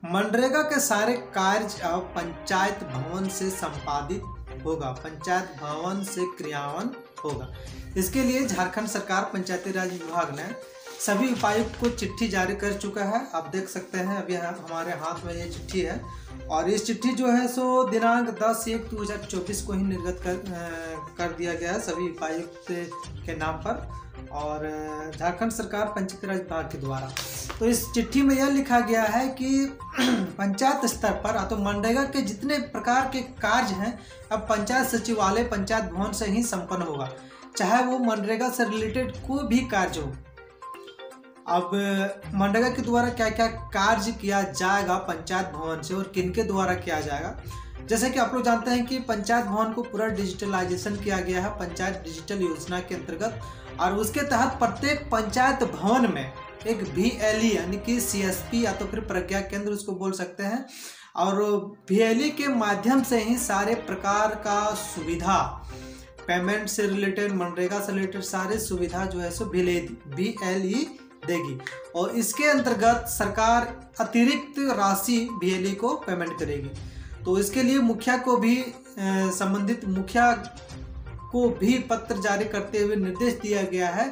मनरेगा के सारे कार्य अब पंचायत भवन से संपादित होगा, पंचायत भवन से क्रियान्वयन होगा। इसके लिए झारखंड सरकार पंचायती राज विभाग ने सभी उपायुक्त को चिट्ठी जारी कर चुका है। आप देख सकते हैं अभी हमारे हाथ में ये चिट्ठी है और इस चिट्ठी जो है सो दिनांक 10/1/2024 को ही निर्गत कर दिया गया है सभी उपायुक्त के नाम पर और झारखंड सरकार पंचायती राज विभाग के द्वारा। तो इस चिट्ठी में यह लिखा गया है कि पंचायत स्तर पर तो मनरेगा के जितने प्रकार के कार्य हैं अब पंचायत सचिवालय पंचायत भवन से ही संपन्न होगा, चाहे वो मनरेगा से रिलेटेड कोई भी कार्य हो। अब मनरेगा के द्वारा क्या क्या कार्य किया जाएगा पंचायत भवन से और किनके द्वारा किया जाएगा, जैसे कि आप लोग जानते हैं कि पंचायत भवन को पूरा डिजिटलाइजेशन किया गया है पंचायत डिजिटल योजना के अंतर्गत और उसके तहत प्रत्येक पंचायत भवन में एक VLE यानी कि CSP या तो फिर प्रज्ञा केंद्र उसको बोल सकते हैं और VLE के माध्यम से ही सारे प्रकार का सुविधा पेमेंट से रिलेटेड मनरेगा से रिलेटेड सारे सुविधा जो है सो VLE देगी और इसके अंतर्गत सरकार अतिरिक्त राशि VLE को पेमेंट करेगी। तो इसके लिए मुखिया को भी संबंधित मुखिया को भी पत्र जारी करते हुए निर्देश दिया गया है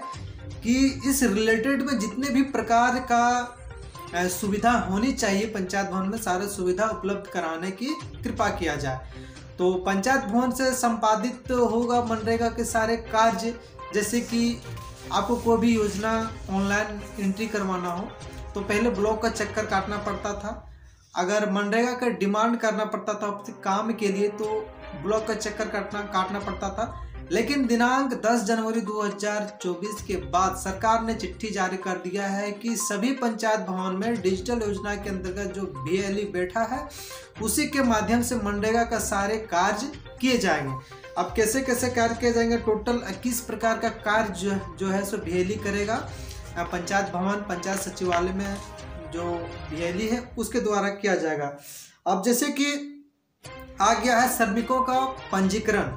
कि इस रिलेटेड में जितने भी प्रकार का सुविधा होनी चाहिए पंचायत भवन में सारे सुविधा उपलब्ध कराने की कृपा किया जाए। तो पंचायत भवन से संपादित होगा मनरेगा के सारे कार्य, जैसे कि आपको कोई भी योजना ऑनलाइन एंट्री करवाना हो तो पहले ब्लॉक का चक्कर काटना पड़ता था, अगर मनरेगा का डिमांड करना पड़ता था काम के लिए तो ब्लॉक का चक्कर काटना पड़ता था। लेकिन दिनांक 10 जनवरी 2024 के बाद सरकार ने चिट्ठी जारी कर दिया है कि सभी पंचायत भवन में डिजिटल योजना के अंतर्गत जो VLE बैठा है उसी के माध्यम से मनरेगा का सारे कार्य किए जाएंगे। अब कैसे कैसे कार्य किए जाएंगे, टोटल 21 प्रकार का कार्य जो है सो VLE करेगा पंचायत भवन पंचायत सचिवालय में जो VLE है उसके द्वारा किया जाएगा। अब जैसे कि आ गया है श्रमिकों का पंजीकरण,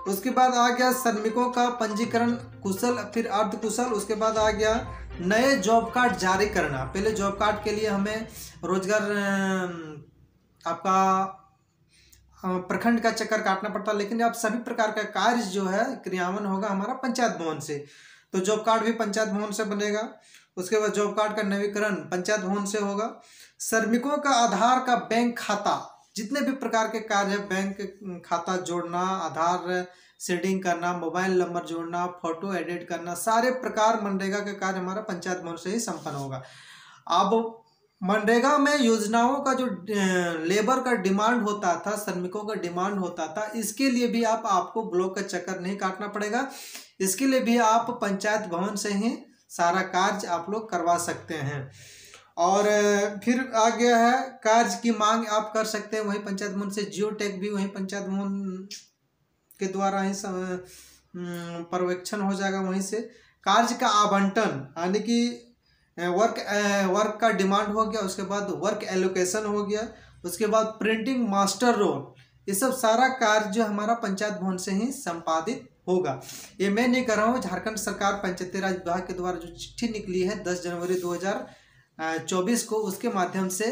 उसके बाद आ गया श्रमिकों का पंजीकरण कुशल फिर अर्ध कुशल, उसके बाद आ गया नए जॉब कार्ड जारी करना। पहले जॉब कार्ड के लिए हमें रोजगार आपका प्रखंड का चक्कर काटना पड़ता, लेकिन अब सभी प्रकार का कार्य जो है क्रियान्वयन होगा हमारा पंचायत भवन से। तो जॉब कार्ड भी पंचायत भवन से बनेगा, उसके बाद जॉब कार्ड का नवीकरण पंचायत भवन से होगा। श्रमिकों का आधार का बैंक खाता, जितने भी प्रकार के कार्य है बैंक खाता जोड़ना, आधार सीडिंग करना, मोबाइल नंबर जोड़ना, फोटो एडिट करना, सारे प्रकार मनरेगा के कार्य हमारा पंचायत भवन से ही संपन्न होगा। अब मनरेगा में योजनाओं का जो लेबर का डिमांड होता था, श्रमिकों का डिमांड होता था, इसके लिए भी आपको ब्लॉक का चक्कर नहीं काटना पड़ेगा, इसके लिए भी आप पंचायत भवन से ही सारा कार्य आप लोग करवा सकते हैं। और फिर आ गया है कार्य की मांग आप कर सकते हैं वहीं पंचायत भवन से, जियो टैग भी वहीं पंचायत भवन के द्वारा ही पर्यवेक्षण हो जाएगा वहीं से। कार्य का आवंटन यानी कि वर्क का डिमांड हो गया, उसके बाद वर्क एलोकेशन हो गया, उसके बाद प्रिंटिंग मास्टर रोल, ये सब सारा कार्य जो हमारा पंचायत भवन से ही संपादित होगा। ये मैं नहीं कर रहा हूँ, झारखंड सरकार पंचायती राज विभाग के द्वारा जो चिट्ठी निकली है 10 जनवरी 2024 को, उसके माध्यम से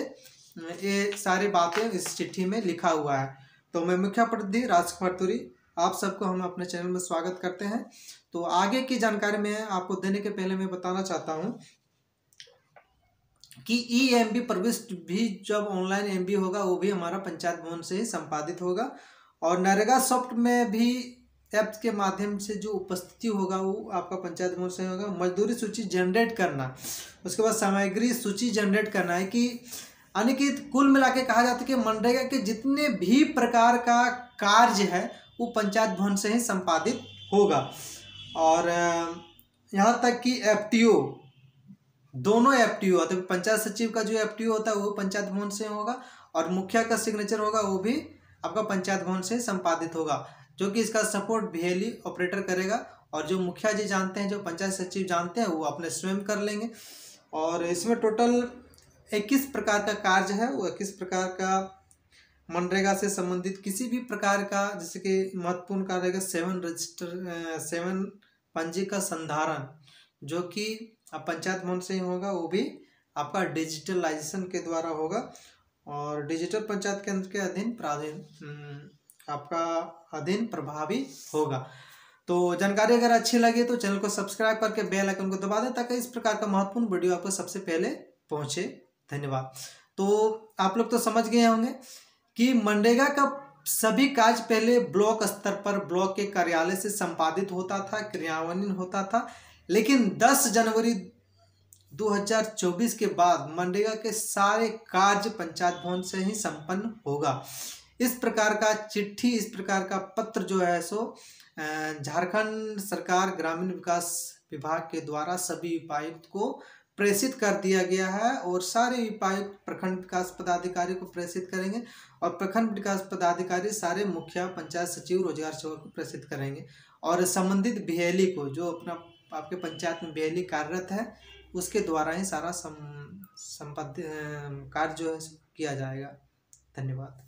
ये सारी बातें इस चिट्ठी में लिखा हुआ है। तो मैं मुखिया प्रतिनिधि राजकुमार तुरी आप सबको हम अपने चैनल में स्वागत करते हैं। तो आगे की जानकारी में आपको देने के पहले मैं बताना चाहता हूँ कि EMB प्रविष्ट भी जब ऑनलाइन MB होगा वो भी हमारा पंचायत भवन से ही संपादित होगा और नरेगा सॉफ्ट में भी ऐप्स के माध्यम से जो उपस्थिति होगा वो आपका पंचायत भवन से होगा। मजदूरी सूची जनरेट करना, उसके बाद सामग्री सूची जनरेट करना है कि यानी कि कुल मिला के कहा जाता है कि मनरेगा के जितने भी प्रकार का कार्य है वो पंचायत भवन से ही संपादित होगा। और यहाँ तक कि FTO, दोनों FTO तो पंचायत सचिव का जो FTO होता है वो पंचायत भवन से होगा और मुखिया का सिग्नेचर होगा वो भी आपका पंचायत भवन से संपादित होगा, जो कि इसका सपोर्ट VLE ऑपरेटर करेगा और जो मुखिया जी जानते हैं, जो पंचायत सचिव जानते हैं वो अपने स्वयं कर लेंगे। और इसमें टोटल 21 प्रकार का कार्य है, वो 21 प्रकार का मनरेगा से संबंधित किसी भी प्रकार का, जैसे कि महत्वपूर्ण कार्य रहेगा 7 पंजी का संधारण, जो कि अब पंचायत भवन से ही होगा, वो भी आपका डिजिटलाइजेशन के द्वारा होगा और डिजिटल पंचायत केंद्र के आपका अधीन प्रभावी होगा। तो जानकारी अगर अच्छी लगे तो चैनल को सब्सक्राइब करके बेल आइकन को दबा दें ताकि इस प्रकार का महत्वपूर्ण वीडियो आपको सबसे पहले पहुंचे। धन्यवाद। तो आप लोग तो समझ गए होंगे कि मनरेगा का सभी कार्य पहले ब्लॉक स्तर पर ब्लॉक के कार्यालय से संपादित होता था, क्रियान्वयन होता था, लेकिन 10 जनवरी 2024 के बाद मनरेगा के सारे कार्य पंचायत भवन से ही संपन्न होगा। इस प्रकार का चिट्ठी, इस प्रकार का पत्र जो है सो झारखंड सरकार ग्रामीण विकास विभाग के द्वारा सभी उपायुक्त को प्रेषित कर दिया गया है और सारे उपायुक्त प्रखंड विकास पदाधिकारी को प्रेषित करेंगे और प्रखंड विकास पदाधिकारी सारे मुखिया, पंचायत सचिव, रोजगार सेवक को प्रेषित करेंगे और संबंधित बीएलई को, जो अपना आपके पंचायत में बीएलई कार्यरत है, उसके द्वारा ही सारा संपत्ति कार्य जो है किया जाएगा। धन्यवाद।